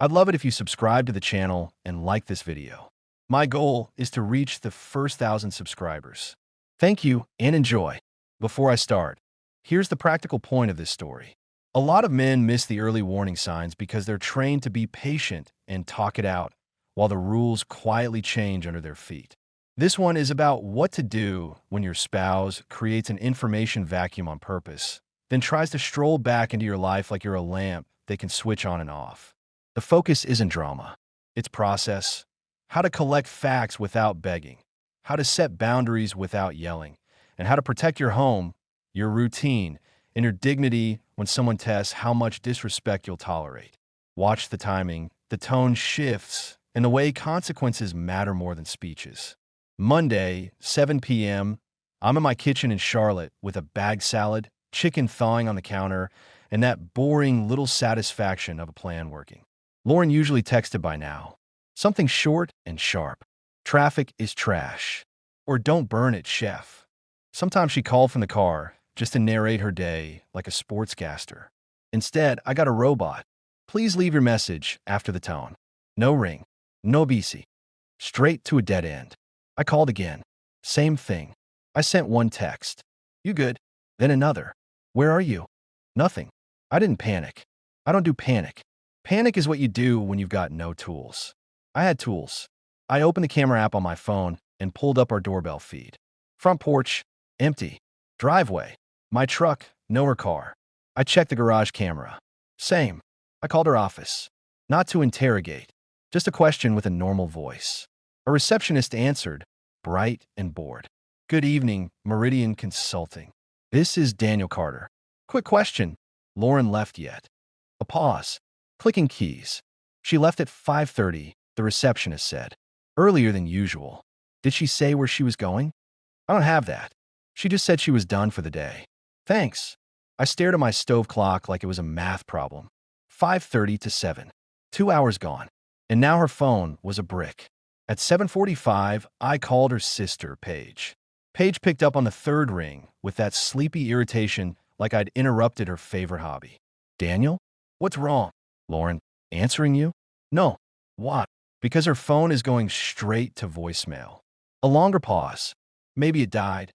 I'd love it if you subscribe to the channel and like this video. My goal is to reach the first 1,000 subscribers. Thank you and enjoy. Before I start, here's the practical point of this story. A lot of men miss the early warning signs because they're trained to be patient and talk it out, while the rules quietly change under their feet. This one is about what to do when your spouse creates an information vacuum on purpose, then tries to stroll back into your life like you're a lamp they can switch on and off. The focus isn't drama. It's process. How to collect facts without begging, how to set boundaries without yelling, and how to protect your home, your routine, and your dignity when someone tests how much disrespect you'll tolerate. Watch the timing, the tone shifts, and the way consequences matter more than speeches. Monday, 7 p.m., I'm in my kitchen in Charlotte with a bag salad, chicken thawing on the counter, and that boring little satisfaction of a plan working. Lauren usually texted by now. Something short and sharp. Traffic is trash. Or don't burn it, chef. Sometimes she called from the car just to narrate her day like a sportscaster. Instead, I got a robot. Please leave your message after the tone. No ring. No BC. Straight to a dead end. I called again. Same thing. I sent one text. You good? Then another. Where are you? Nothing. I didn't panic. I don't do panic. Panic is what you do when you've got no tools. I had tools. I opened the camera app on my phone and pulled up our doorbell feed. Front porch, empty. Driveway, my truck, no her car. I checked the garage camera. Same. I called her office. Not to interrogate, just a question with a normal voice. A receptionist answered, bright and bored. Good evening, Meridian Consulting. This is Daniel Carter. Quick question. Lauren left yet? A pause. Clicking keys. She left at 5:30, the receptionist said. Earlier than usual. Did she say where she was going? I don't have that. She just said she was done for the day. Thanks. I stared at my stove clock like it was a math problem. 5:30 to 7. 2 hours gone. And now her phone was a brick. At 7:45, I called her sister, Paige. Paige picked up on the third ring with that sleepy irritation like I'd interrupted her favorite hobby. Daniel? What's wrong? Lauren, answering you? No. What? Because her phone is going straight to voicemail. A longer pause. Maybe it died.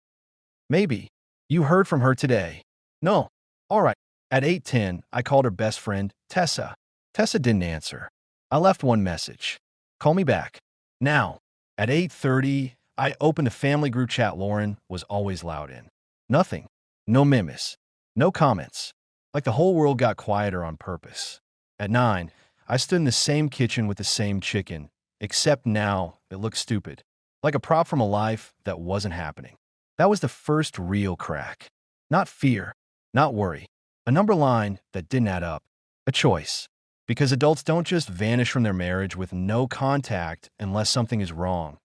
Maybe. You heard from her today. No. All right. At 8:10, I called her best friend, Tessa. Tessa didn't answer. I left one message. Call me back. Now. At 8:30, I opened a family group chat Lauren was always loud in. Nothing. No memes. No comments. Like the whole world got quieter on purpose. At 9, I stood in the same kitchen with the same chicken, except now it looked stupid. Like a prop from a life that wasn't happening. That was the first real crack. Not fear. Not worry. A number line that didn't add up. A choice. Because adults don't just vanish from their marriage with no contact unless something is wrong,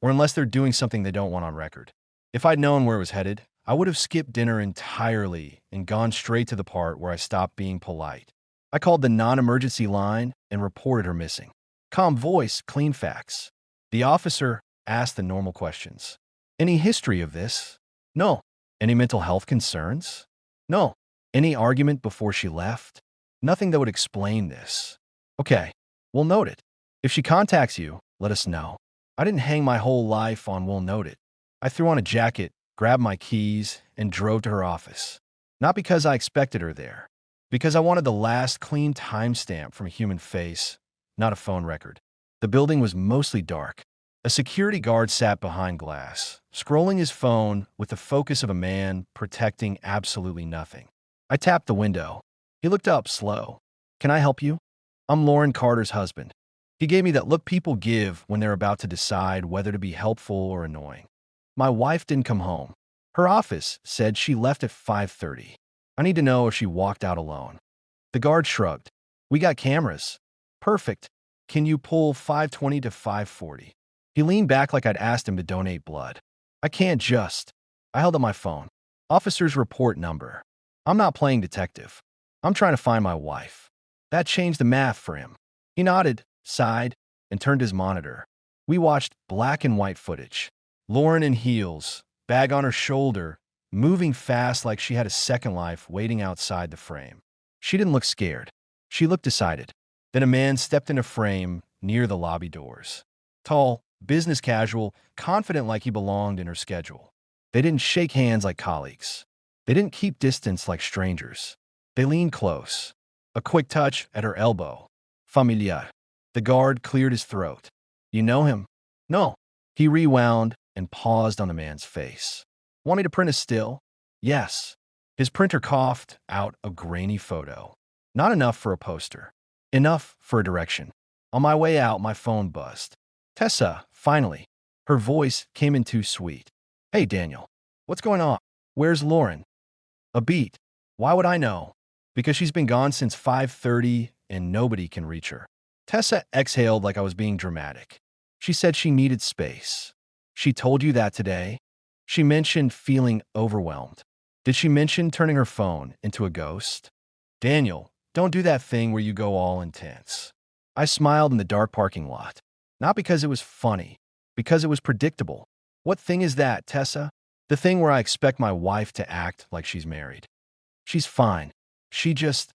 or unless they're doing something they don't want on record. If I'd known where it was headed, I would have skipped dinner entirely and gone straight to the part where I stopped being polite. I called the non-emergency line and reported her missing. Calm voice, clean facts. The officer asked the normal questions. Any history of this? No. Any mental health concerns? No. Any argument before she left? Nothing that would explain this. Okay, we'll note it. If she contacts you, let us know. I didn't hang my whole life on we'll note it. I threw on a jacket, grabbed my keys, and drove to her office. Not because I expected her there. Because I wanted the last clean timestamp from a human face, not a phone record. The building was mostly dark. A security guard sat behind glass, scrolling his phone with the focus of a man protecting absolutely nothing. I tapped the window. He looked up slow. Can I help you? I'm Lauren Carter's husband. He gave me that look people give when they're about to decide whether to be helpful or annoying. My wife didn't come home. Her office said she left at 5:30. I need to know if she walked out alone. The guard shrugged. We got cameras. Perfect. Can you pull 5:20 to 5:40? He leaned back like I'd asked him to donate blood. I can't just. I held up my phone. Officer's report number. I'm not playing detective. I'm trying to find my wife. That changed the math for him. He nodded, sighed, and turned his monitor. We watched black and white footage. Lauren in heels, bag on her shoulder, moving fast like she had a second life waiting outside the frame. She didn't look scared. She looked decided. Then a man stepped into frame near the lobby doors. Tall, business casual, confident like he belonged in her schedule. They didn't shake hands like colleagues. They didn't keep distance like strangers. They leaned close. A quick touch at her elbow. Familiar. The guard cleared his throat. You know him? No. He rewound and paused on the man's face. Want me to print a still? Yes. His printer coughed out a grainy photo. Not enough for a poster. Enough for a direction. On my way out, my phone buzzed. Tessa, finally. Her voice came in too sweet. Hey, Daniel. What's going on? Where's Lauren? A beat. Why would I know? Because she's been gone since 5:30 and nobody can reach her. Tessa exhaled like I was being dramatic. She said she needed space. She told you that today? She mentioned feeling overwhelmed. Did she mention turning her phone into a ghost? Daniel, don't do that thing where you go all intense. I smiled in the dark parking lot. Not because it was funny, because it was predictable. What thing is that, Tessa? The thing where I expect my wife to act like she's married. She's fine. She's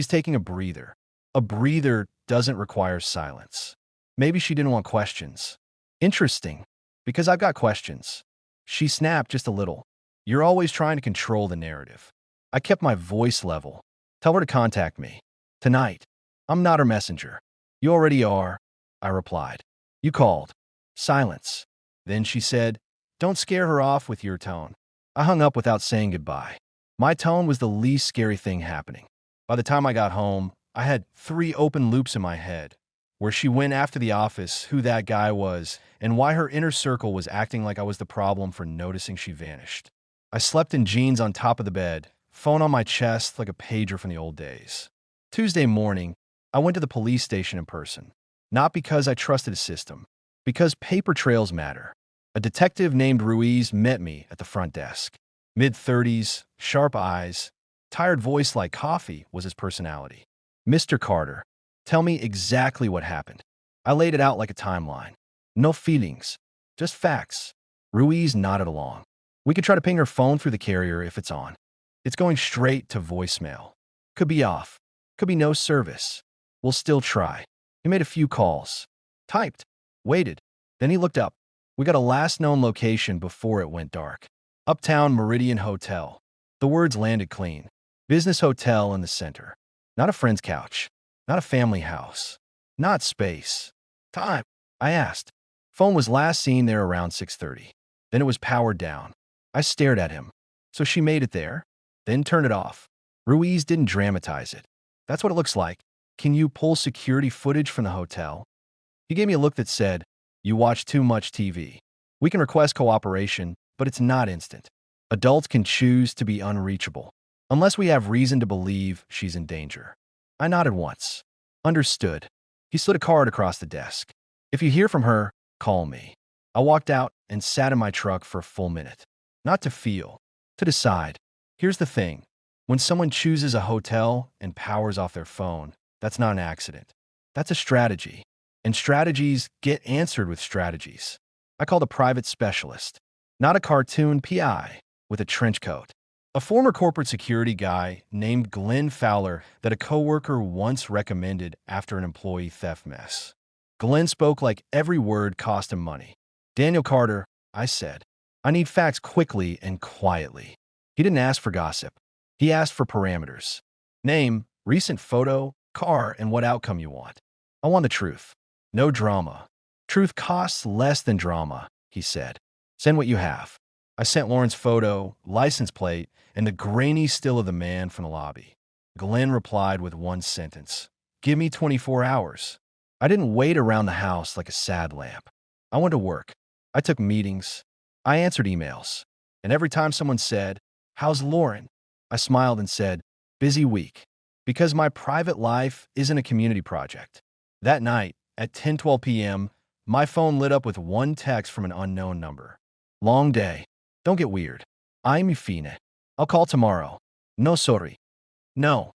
taking a breather. A breather doesn't require silence. Maybe she didn't want questions. Interesting, because I've got questions. She snapped just a little. You're always trying to control the narrative. I kept my voice level. Tell her to contact me. Tonight. I'm not her messenger. You already are, I replied. You called. Silence. Then she said, don't scare her off with your tone. I hung up without saying goodbye. My tone was the least scary thing happening. By the time I got home, I had 3 open loops in my head. Where she went after the office, who that guy was, and why her inner circle was acting like I was the problem for noticing she vanished. I slept in jeans on top of the bed, phone on my chest like a pager from the old days. Tuesday morning, I went to the police station in person. Not because I trusted a system, because paper trails matter. A detective named Ruiz met me at the front desk. Mid-30s, sharp eyes, tired voice like coffee was his personality. Mr. Carter, tell me exactly what happened. I laid it out like a timeline. No feelings, just facts. Ruiz nodded along. We could try to ping her phone through the carrier if it's on. It's going straight to voicemail. Could be off. Could be no service. We'll still try. He made a few calls. Typed. Waited. Then he looked up. We got a last known location before it went dark. Uptown Meridian Hotel. The words landed clean. Business hotel in the center. Not a friend's couch. Not a family house. Not space. Time, I asked. Phone was last seen there around 6:30. Then it was powered down. I stared at him. So she made it there? Then turned it off. Ruiz didn't dramatize it. That's what it looks like. Can you pull security footage from the hotel? He gave me a look that said, you watch too much TV. We can request cooperation, but it's not instant. Adults can choose to be unreachable, unless we have reason to believe she's in danger. I nodded once. Understood. He slid a card across the desk. If you hear from her, call me. I walked out and sat in my truck for a full minute. Not to feel, to decide. Here's the thing. When someone chooses a hotel and powers off their phone, that's not an accident. That's a strategy. And strategies get answered with strategies. I called a private specialist, not a cartoon PI with a trench coat. A former corporate security guy named Glenn Fowler that a coworker once recommended after an employee theft mess. Glenn spoke like every word cost him money. Daniel Carter, I said, I need facts quickly and quietly. He didn't ask for gossip. He asked for parameters. Name, recent photo, car, and what outcome you want. I want the truth. No drama. Truth costs less than drama, he said. Send what you have. I sent Lauren's photo, license plate, and the grainy still of the man from the lobby. Glenn replied with one sentence. Give me 24 hours. I didn't wait around the house like a sad lamp. I went to work. I took meetings. I answered emails. And every time someone said, how's Lauren? I smiled and said, busy week. Because my private life isn't a community project. That night, at 10:12 p.m., my phone lit up with one text from an unknown number. Long day. Don't get weird. I'm fine. I'll call tomorrow. No sorry. No.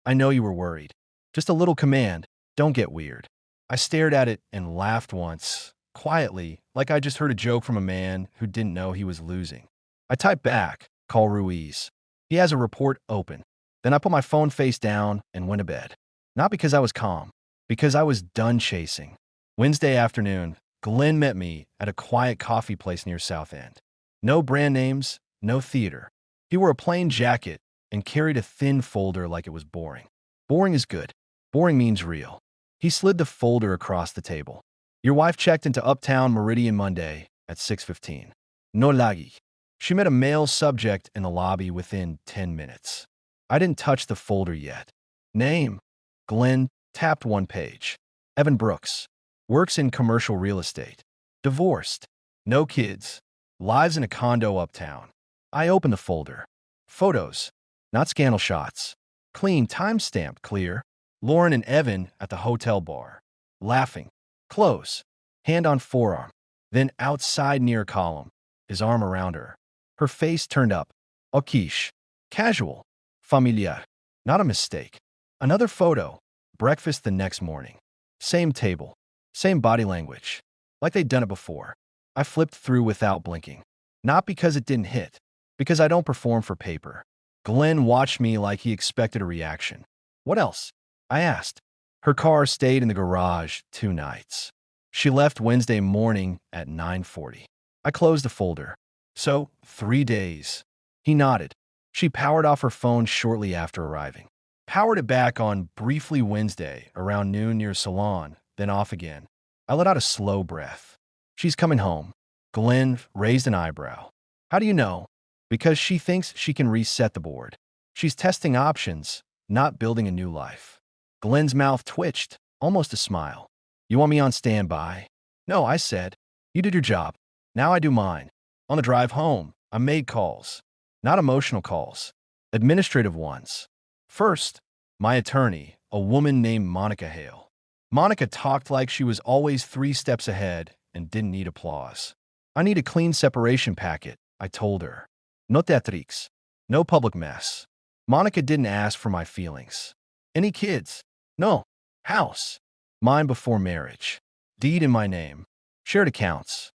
I know you were worried. Just a little command. Don't get weird. I stared at it and laughed once, quietly, like I just heard a joke from a man who didn't know he was losing. I typed back, call Ruiz. He has a report open. Then I put my phone face down and went to bed. Not because I was calm, Because I was done chasing. Wednesday afternoon, Glenn met me at a quiet coffee place near South End. No brand names, no theater. He wore a plain jacket and carried a thin folder like it was boring. Boring is good. Boring means real. He slid the folder across the table. Your wife checked into Uptown Meridian Monday at 6:15. No lagi. She met a male subject in the lobby within 10 minutes. I didn't touch the folder yet. Name. Glenn tapped one page. Evan Brooks. Works in commercial real estate. Divorced. No kids. Lives in a condo uptown. I opened the folder. Photos. Not scandal shots. Clean, time-stamped, clear. Lauren and Evan at the hotel bar. Laughing. Close. Hand on forearm. Then outside near a column. His arm around her. Her face turned up. Okish. Casual. Familiar. Not a mistake. Another photo. Breakfast the next morning. Same table. Same body language. Like they'd done it before. I flipped through without blinking. Not because it didn't hit. Because I don't perform for paper. Glenn watched me like he expected a reaction. What else? I asked. Her car stayed in the garage 2 nights. She left Wednesday morning at 9:40. I closed the folder. So, 3 days. He nodded. She powered off her phone shortly after arriving. Powered it back on briefly Wednesday around noon near Salon, then off again. I let out a slow breath. She's coming home. Glenn raised an eyebrow. How do you know? Because she thinks she can reset the board. She's testing options, not building a new life. Glenn's mouth twitched, almost a smile. You want me on standby? No, I said. You did your job. Now I do mine. On the drive home, I made calls. Not emotional calls. Administrative ones. First, my attorney, a woman named Monica Hale. Monica talked like she was always 3 steps ahead and didn't need applause. I need a clean separation packet, I told her. No teatrix. No public mess. Monica didn't ask for my feelings. Any kids? No. House. Mine before marriage. Deed in my name. Shared accounts.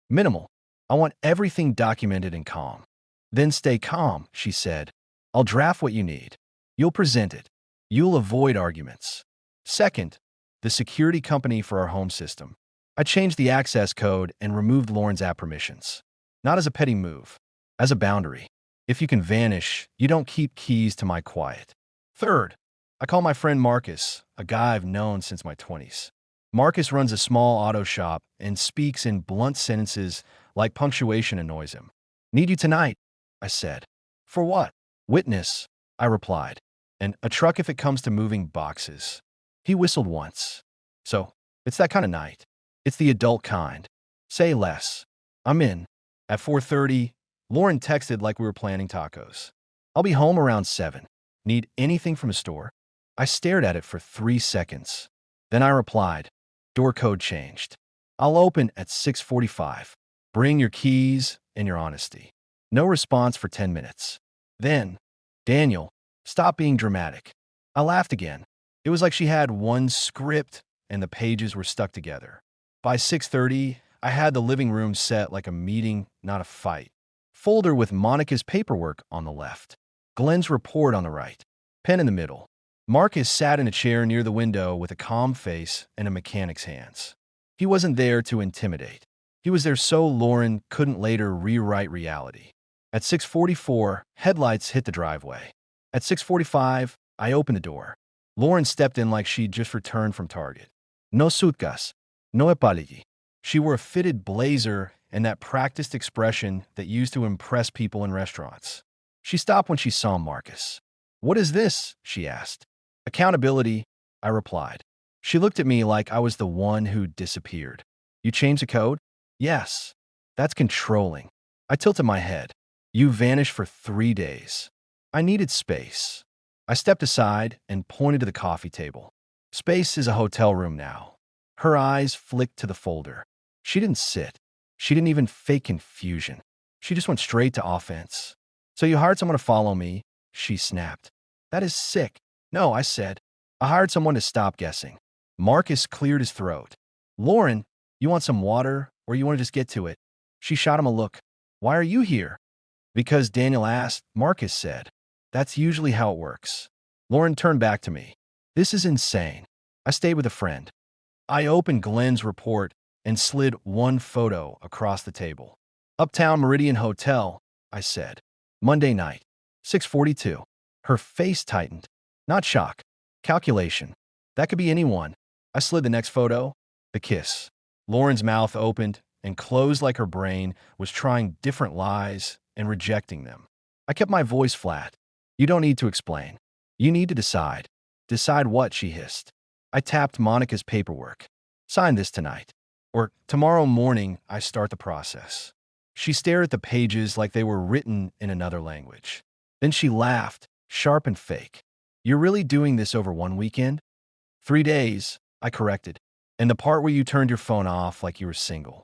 Minimal. I want everything documented and calm. Then stay calm, she said. I'll draft what you need. You'll present it. You'll avoid arguments. Second, the security company for our home system. I changed the access code and removed Lauren's app permissions. Not as a petty move. As a boundary. If you can vanish, you don't keep keys to my quiet. Third, I call my friend Marcus, a guy I've known since my 20s. Marcus runs a small auto shop and speaks in blunt sentences like punctuation annoys him. Need you tonight, I said. For what? Witness, I replied. And a truck if it comes to moving boxes. He whistled once. So, it's that kind of night. It's the adult kind. Say less. I'm in. At 4:30, Lauren texted like we were planning tacos. I'll be home around 7. Need anything from a store? I stared at it for 3 seconds. Then I replied, door code changed. I'll open at 6:45. Bring your keys and your honesty. No response for 10 minutes. Then, Daniel, stop being dramatic. I laughed again. It was like she had one script and the pages were stuck together. By 6:30, I had the living room set like a meeting, not a fight. Folder with Monica's paperwork on the left. Glenn's report on the right. Pen in the middle. Marcus sat in a chair near the window with a calm face and a mechanic's hands. He wasn't there to intimidate. He was there so Lauren couldn't later rewrite reality. At 6:44, headlights hit the driveway. At 6:45, I opened the door. Lauren stepped in like she'd just returned from Target. No sutkas. No epaligi. She wore a fitted blazer and that practiced expression that used to impress people in restaurants. She stopped when she saw Marcus. What is this? She asked. Accountability, I replied. She looked at me like I was the one who disappeared. You changed the code? Yes. That's controlling. I tilted my head. You vanished for 3 days. I needed space. I stepped aside and pointed to the coffee table. Space is a hotel room now. Her eyes flicked to the folder. She didn't sit. She didn't even fake confusion. She just went straight to offense. So you hired someone to follow me? She snapped. That is sick. No, I said. I hired someone to stop guessing. Marcus cleared his throat. Lauren, you want some water or you want to just get to it? She shot him a look. Why are you here? Because Daniel asked, Marcus said. That's usually how it works. Lauren turned back to me. This is insane. I stayed with a friend. I opened Glenn's report and slid one photo across the table. Uptown Meridian Hotel, I said. Monday night, 6:42. Her face tightened. Not shock. Calculation. That could be anyone. I slid the next photo. The kiss. Lauren's mouth opened and closed like her brain was trying different lies and rejecting them. I kept my voice flat. You don't need to explain. You need to decide. Decide what, she hissed. I tapped Monica's paperwork. Sign this tonight. Or tomorrow morning, I start the process. She stared at the pages like they were written in another language. Then she laughed, sharp and fake. You're really doing this over one weekend? 3 days, I corrected. And the part where you turned your phone off like you were single.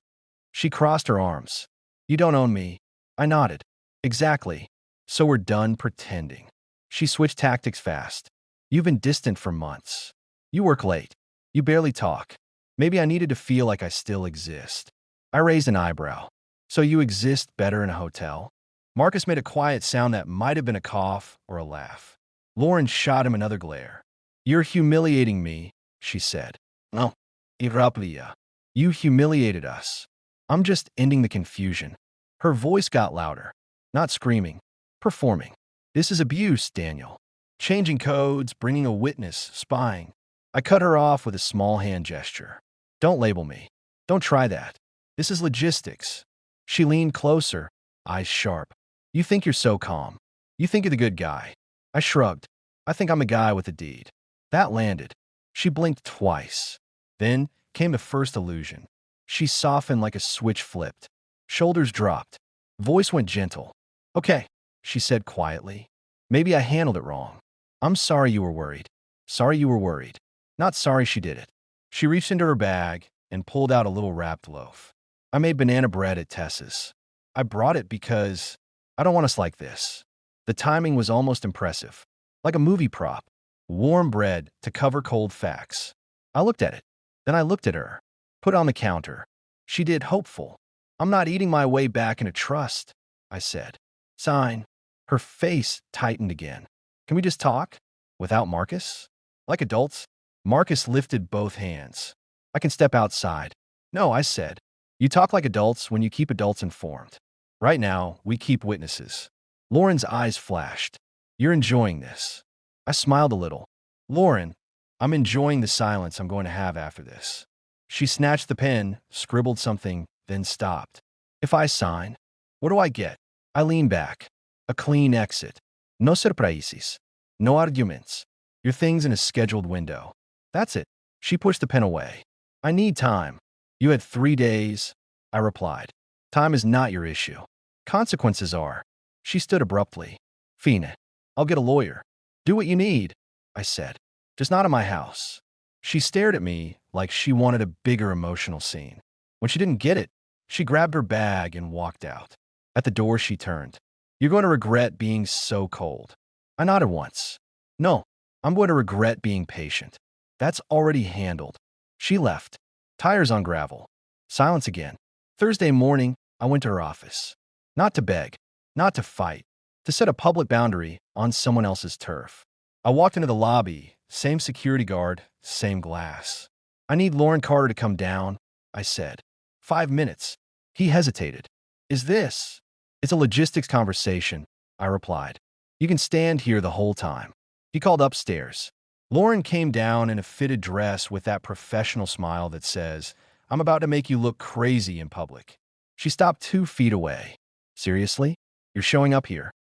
She crossed her arms. You don't own me. I nodded. Exactly. So we're done pretending. She switched tactics fast. You've been distant for months. You work late. You barely talk. Maybe I needed to feel like I still exist. I raised an eyebrow. So you exist better in a hotel? Marcus made a quiet sound that might have been a cough or a laugh. Lauren shot him another glare. You're humiliating me, she said. No, irraplia. You humiliated us. I'm just ending the confusion. Her voice got louder. Not screaming. Performing. This is abuse, Daniel. Changing codes, bringing a witness, spying. I cut her off with a small hand gesture. Don't label me. Don't try that. This is logistics. She leaned closer, eyes sharp. You think you're so calm. You think you're the good guy. I shrugged. I think I'm a guy with a deed. That landed. She blinked twice. Then came the first illusion. She softened like a switch flipped. Shoulders dropped. Voice went gentle. Okay, she said quietly. Maybe I handled it wrong. I'm sorry you were worried. Sorry you were worried. Not sorry she did it. She reached into her bag and pulled out a little wrapped loaf. I made banana bread at Tess's. I brought it because I don't want us like this. The timing was almost impressive. Like a movie prop. Warm bread to cover cold facts. I looked at it. Then I looked at her. Put it on the counter. She did, hopeful. I'm not eating my way back into trust, I said. Sign. Her face tightened again. Can we just talk? Without Marcus? Like adults? Marcus lifted both hands. I can step outside. No, I said. You talk like adults when you keep adults informed. Right now, we keep witnesses. Lauren's eyes flashed. You're enjoying this. I smiled a little. Lauren, I'm enjoying the silence I'm going to have after this. She snatched the pen, scribbled something, then stopped. If I sign, what do I get? I lean back. A clean exit. No surprises. No arguments. Your thing's in a scheduled window. That's it. She pushed the pen away. I need time. You had 3 days, I replied. Time is not your issue. Consequences are. She stood abruptly. Fine. I'll get a lawyer. Do what you need, I said. Just not in my house. She stared at me like she wanted a bigger emotional scene. When she didn't get it, she grabbed her bag and walked out. At the door, she turned. You're going to regret being so cold. I nodded once. No, I'm going to regret being patient. That's already handled. She left. Tires on gravel. Silence again. Thursday morning, I went to her office. Not to beg, not to fight, to set a public boundary on someone else's turf. I walked into the lobby, same security guard, same glass. I need Lauren Carter to come down, I said. 5 minutes. He hesitated. Is this? It's a logistics conversation, I replied. You can stand here the whole time. He called upstairs. Lauren came down in a fitted dress with that professional smile that says, I'm about to make you look crazy in public. She stopped 2 feet away. Seriously? You're showing up here?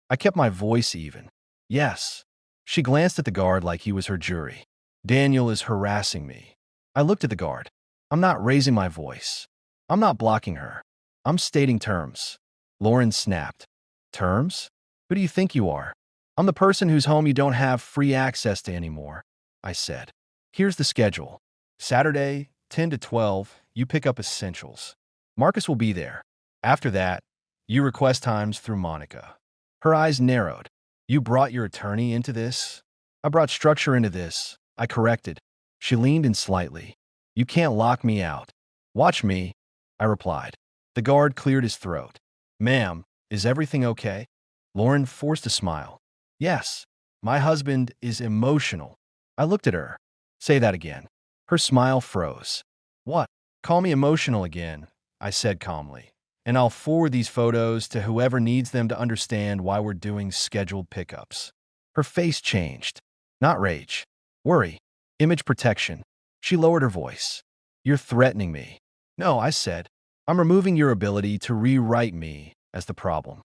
I kept my voice even. Yes. She glanced at the guard like he was her jury. Daniel is harassing me. I looked at the guard. I'm not raising my voice. I'm not blocking her. I'm stating terms. Lauren snapped. Terms? Who do you think you are? I'm the person whose home you don't have free access to anymore, I said. Here's the schedule. Saturday, 10 to 12, you pick up essentials. Marcus will be there. After that, you request times through Monica. Her eyes narrowed. You brought your attorney into this? I brought structure into this. I corrected. She leaned in slightly. You can't lock me out. Watch me, I replied. The guard cleared his throat. Ma'am, is everything okay? Lauren forced a smile. Yes, my husband is emotional. I looked at her. Say that again. Her smile froze. What? Call me emotional again, I said calmly. And I'll forward these photos to whoever needs them to understand why we're doing scheduled pickups. Her face changed. Not rage. Worry. Image protection. She lowered her voice. You're threatening me. No, I said. I'm removing your ability to rewrite me as the problem.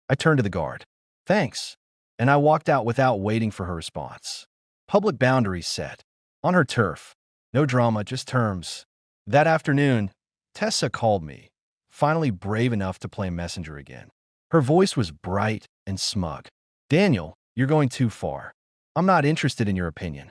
I turned to the guard. Thanks. And I walked out without waiting for her response. Public boundaries set. On her turf. No drama, just terms. That afternoon, Tessa called me, finally brave enough to play messenger again. Her voice was bright and smug. Daniel, you're going too far. I'm not interested in your opinion.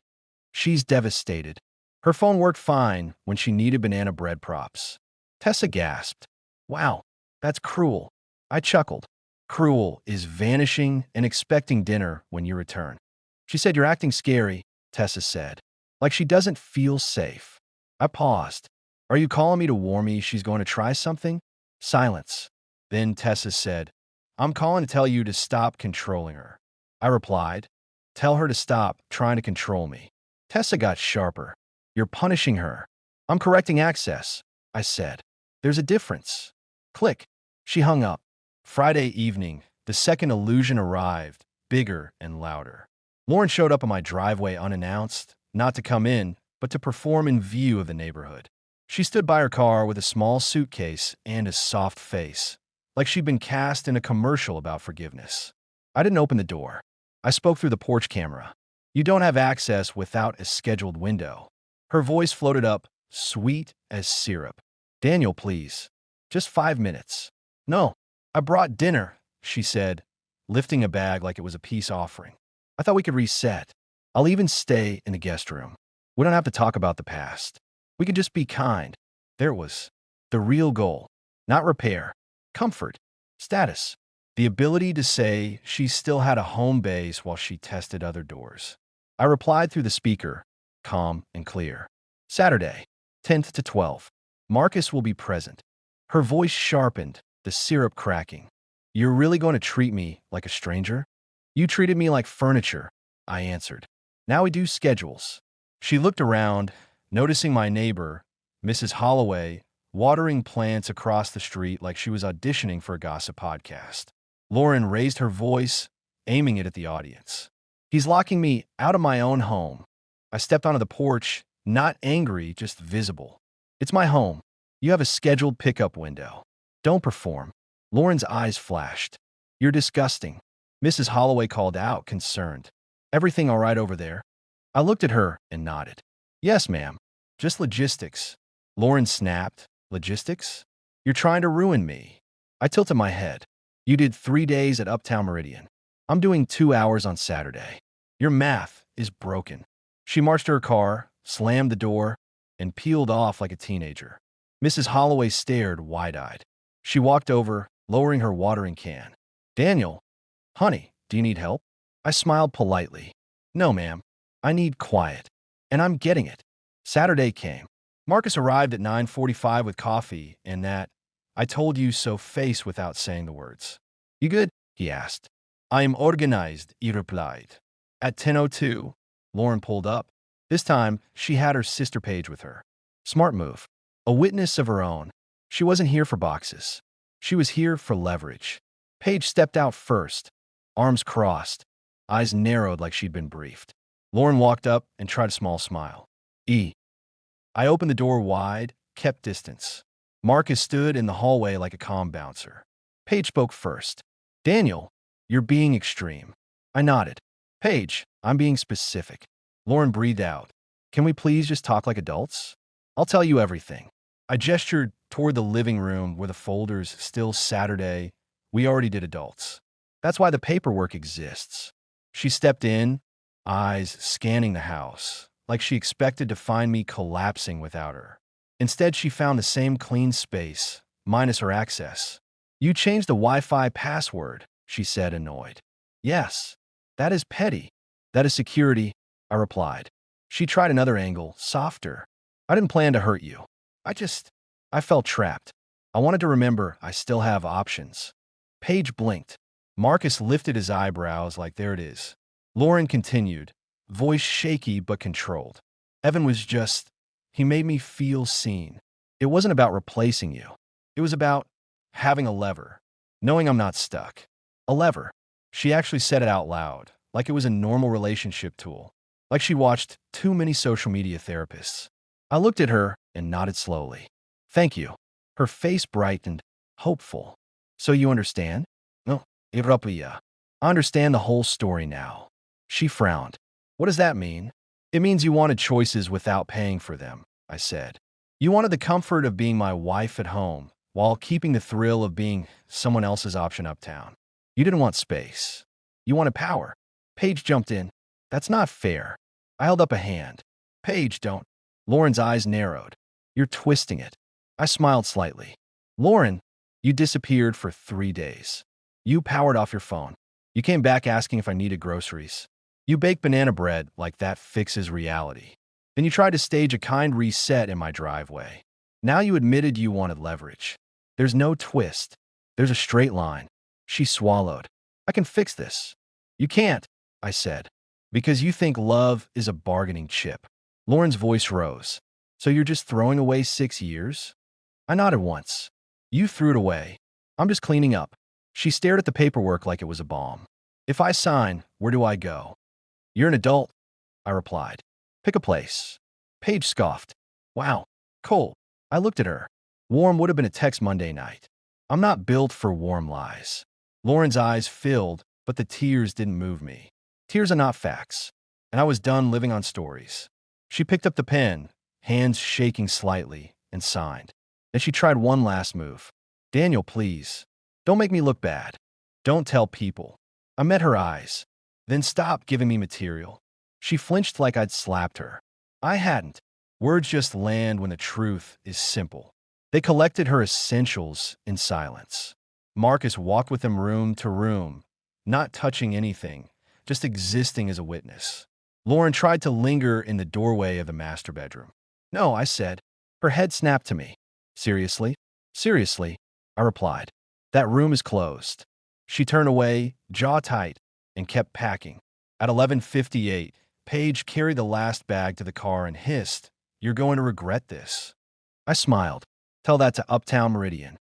She's devastated. Her phone worked fine when she needed banana bread props. Tessa gasped. Wow, that's cruel. I chuckled. Cruel is vanishing and expecting dinner when you return. She said, you're acting scary, Tessa said, like she doesn't feel safe. I paused. Are you calling me to warn me she's going to try something? Silence. Then Tessa said, I'm calling to tell you to stop controlling her. I replied, tell her to stop trying to control me. Tessa got sharper. You're punishing her. I'm correcting access, I said. There's a difference. Click. She hung up. Friday evening, the second illusion arrived, bigger and louder. Lauren showed up on my driveway unannounced, not to come in, but to perform in view of the neighborhood. She stood by her car with a small suitcase and a soft face, like she'd been cast in a commercial about forgiveness. I didn't open the door. I spoke through the porch camera. You don't have access without a scheduled window. Her voice floated up, sweet as syrup. Daniel, please. Just 5 minutes. No, I brought dinner, she said, lifting a bag like it was a peace offering. I thought we could reset. I'll even stay in the guest room. We don't have to talk about the past. We can just be kind. There it was. The real goal. Not repair. Comfort. Status. The ability to say she still had a home base while she tested other doors. I replied through the speaker, calm and clear. Saturday, 10th to 12th. Marcus will be present. Her voice sharpened, the syrup cracking. You're really going to treat me like a stranger? You treated me like furniture, I answered. Now we do schedules. She looked around, noticing my neighbor, Mrs. Holloway, watering plants across the street like she was auditioning for a gossip podcast. Lauren raised her voice, aiming it at the audience. He's locking me out of my own home. I stepped onto the porch, not angry, just visible. It's my home. You have a scheduled pickup window. Don't perform. Lauren's eyes flashed. You're disgusting. Mrs. Holloway called out, concerned. Everything all right over there? I looked at her and nodded. Yes, ma'am. Just logistics. Lauren snapped. Logistics? You're trying to ruin me. I tilted my head. You did 3 days at Uptown Meridian. I'm doing 2 hours on Saturday. Your math is broken. She marched to her car, slammed the door, and peeled off like a teenager. Mrs. Holloway stared wide-eyed. She walked over, lowering her watering can. Daniel, honey, do you need help? I smiled politely. No, ma'am. I need quiet. And I'm getting it. Saturday came. Marcus arrived at 9:45 with coffee and that I told you so face without saying the words. You good? He asked. I am organized, he replied. At 10:02, Lauren pulled up. This time, she had her sister Paige with her. Smart move. A witness of her own. She wasn't here for boxes. She was here for leverage. Paige stepped out first, arms crossed, eyes narrowed like she'd been briefed. Lauren walked up and tried a small smile. I opened the door wide, kept distance. Marcus stood in the hallway like a calm bouncer. Paige spoke first. Daniel, you're being extreme. I nodded. Paige, I'm being specific. Lauren breathed out. Can we please just talk like adults? I'll tell you everything. I gestured toward the living room where the folders still Saturday. We already did adults. That's why the paperwork exists. She stepped in, eyes scanning the house, like she expected to find me collapsing without her. Instead, she found the same clean space, minus her access. You changed the Wi-Fi password, she said, annoyed. Yes, that is petty. That is security, I replied. She tried another angle, softer. I didn't plan to hurt you. I felt trapped. I wanted to remember I still have options. Paige blinked. Marcus lifted his eyebrows like there it is. Lauren continued, voice shaky but controlled. Evan was just, he made me feel seen. It wasn't about replacing you. It was about having a lever, knowing I'm not stuck. A lever. She actually said it out loud, like it was a normal relationship tool, like she watched too many social media therapists. I looked at her and nodded slowly. Thank you. Her face brightened, hopeful. So you understand? No, Evropia. I understand the whole story now. She frowned. What does that mean? It means you wanted choices without paying for them, I said. You wanted the comfort of being my wife at home, while keeping the thrill of being someone else's option uptown. You didn't want space. You wanted power. Paige jumped in. That's not fair. I held up a hand. Paige, don't. Lauren's eyes narrowed. You're twisting it. I smiled slightly. Lauren, you disappeared for 3 days. You powered off your phone. You came back asking if I needed groceries. You baked banana bread like that fixes reality. Then you tried to stage a kind reset in my driveway. Now you admitted you wanted leverage. There's no twist. There's a straight line. She swallowed. I can fix this. You can't, I said, because you think love is a bargaining chip. Lauren's voice rose. So you're just throwing away 6 years? I nodded once. You threw it away. I'm just cleaning up. She stared at the paperwork like it was a bomb. If I sign, where do I go? You're an adult, I replied. Pick a place. Paige scoffed. Wow, cold. I looked at her. Warm would have been a text Monday night. I'm not built for warm lies. Lauren's eyes filled, but the tears didn't move me. Tears are not facts. And I was done living on stories. She picked up the pen, hands shaking slightly, and signed. Then she tried one last move. Daniel, please. Don't make me look bad. Don't tell people. I met her eyes. Then stop giving me material. She flinched like I'd slapped her. I hadn't. Words just land when the truth is simple. They collected her essentials in silence. Marcus walked with them room to room, not touching anything, just existing as a witness. Lauren tried to linger in the doorway of the master bedroom. No, I said. Her head snapped to me. Seriously? Seriously, I replied. That room is closed. She turned away, jaw tight, and kept packing. At 11:58, Paige carried the last bag to the car and hissed, You're going to regret this. I smiled. Tell that to Uptown Meridian.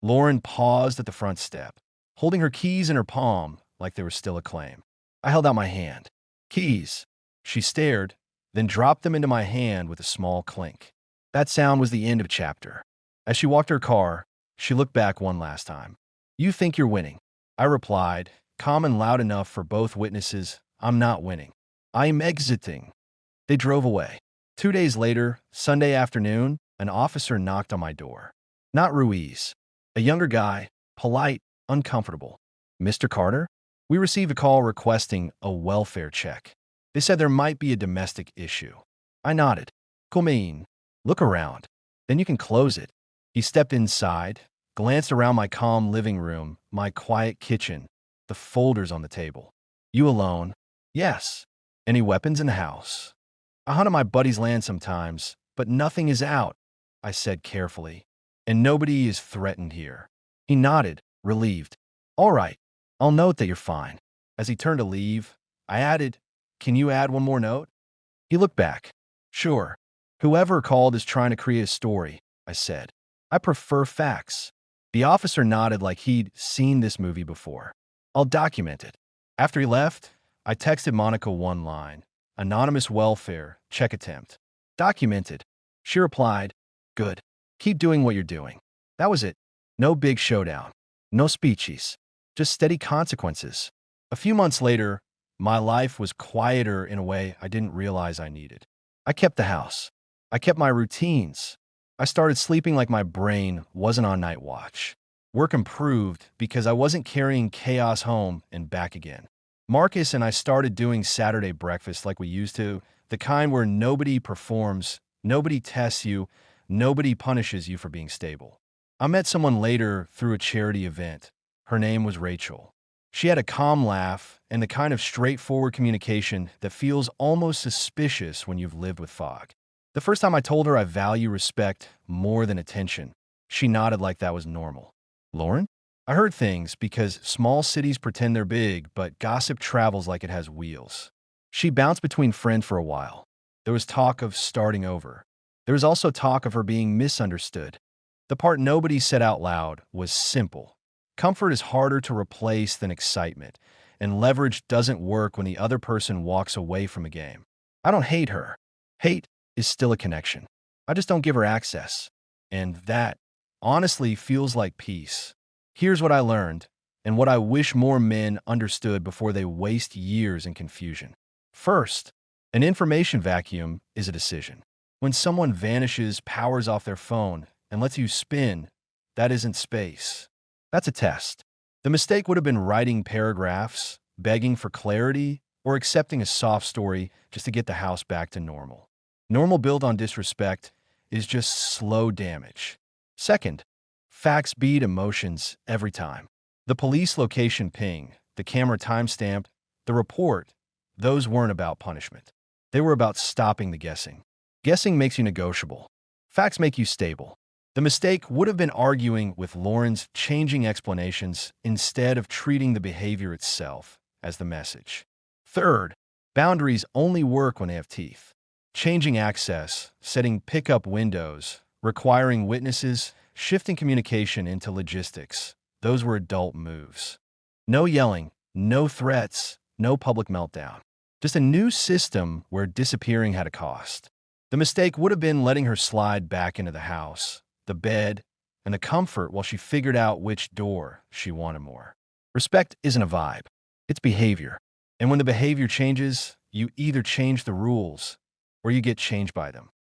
Lauren paused at the front step, holding her keys in her palm like they were still a claim. I held out my hand. Keys. She stared, then dropped them into my hand with a small clink. That sound was the end of chapter. As she walked her car, she looked back one last time. You think you're winning. I replied, calm and loud enough for both witnesses, I'm not winning. I'm exiting. They drove away. 2 days later, Sunday afternoon, an officer knocked on my door. Not Ruiz. A younger guy, polite, uncomfortable. Mr. Carter? We received a call requesting a welfare check. They said there might be a domestic issue. I nodded. Come look around. Then you can close it. He stepped inside, glanced around my calm living room, my quiet kitchen, the folders on the table. You alone? Yes. Any weapons in the house? I hunt on my buddy's land sometimes, but nothing is out, I said carefully. And nobody is threatened here. He nodded, relieved. All right, I'll note that you're fine. As he turned to leave, I added, Can you add one more note? He looked back. Sure. Whoever called is trying to create a story, I said. I prefer facts. The officer nodded like he'd seen this movie before. I'll document it. After he left, I texted Monica one line. Anonymous welfare, check attempt. Documented. She replied, Good. Keep doing what you're doing. That was it. No big showdown. No speeches. Just steady consequences. A few months later, my life was quieter in a way I didn't realize I needed. I kept the house. I kept my routines. I started sleeping like my brain wasn't on night watch. Work improved because I wasn't carrying chaos home and back again. Marcus and I started doing Saturday breakfast like we used to, the kind where nobody performs, nobody tests you, nobody punishes you for being stable. I met someone later through a charity event. Her name was Rachel. She had a calm laugh and the kind of straightforward communication that feels almost suspicious when you've lived with fog. The first time I told her I value respect more than attention, she nodded like that was normal. Lauren? I heard things because small cities pretend they're big, but gossip travels like it has wheels. She bounced between friends for a while. There was talk of starting over. There was also talk of her being misunderstood. The part nobody said out loud was simple. Comfort is harder to replace than excitement, and leverage doesn't work when the other person walks away from a game. I don't hate her. Hate is still a connection. I just don't give her access. And that, honestly, feels like peace. Here's what I learned, and what I wish more men understood before they waste years in confusion. First, an information vacuum is a decision. When someone vanishes, powers off their phone, and lets you spin, that isn't space. That's a test. The mistake would have been writing paragraphs, begging for clarity, or accepting a soft story just to get the house back to normal. Normal built on disrespect is just slow damage. Second, facts beat emotions every time. The police location ping, the camera timestamp, the report, those weren't about punishment. They were about stopping the guessing. Guessing makes you negotiable. Facts make you stable. The mistake would have been arguing with Lauren's changing explanations instead of treating the behavior itself as the message. Third, boundaries only work when they have teeth. Changing access, setting pickup windows, requiring witnesses, shifting communication into logistics, those were adult moves. No yelling, no threats, no public meltdown. Just a new system where disappearing had a cost. The mistake would have been letting her slide back into the house, the bed, and the comfort while she figured out which door she wanted more. Respect isn't a vibe, it's behavior. And when the behavior changes, you either change the rules or you get changed by them.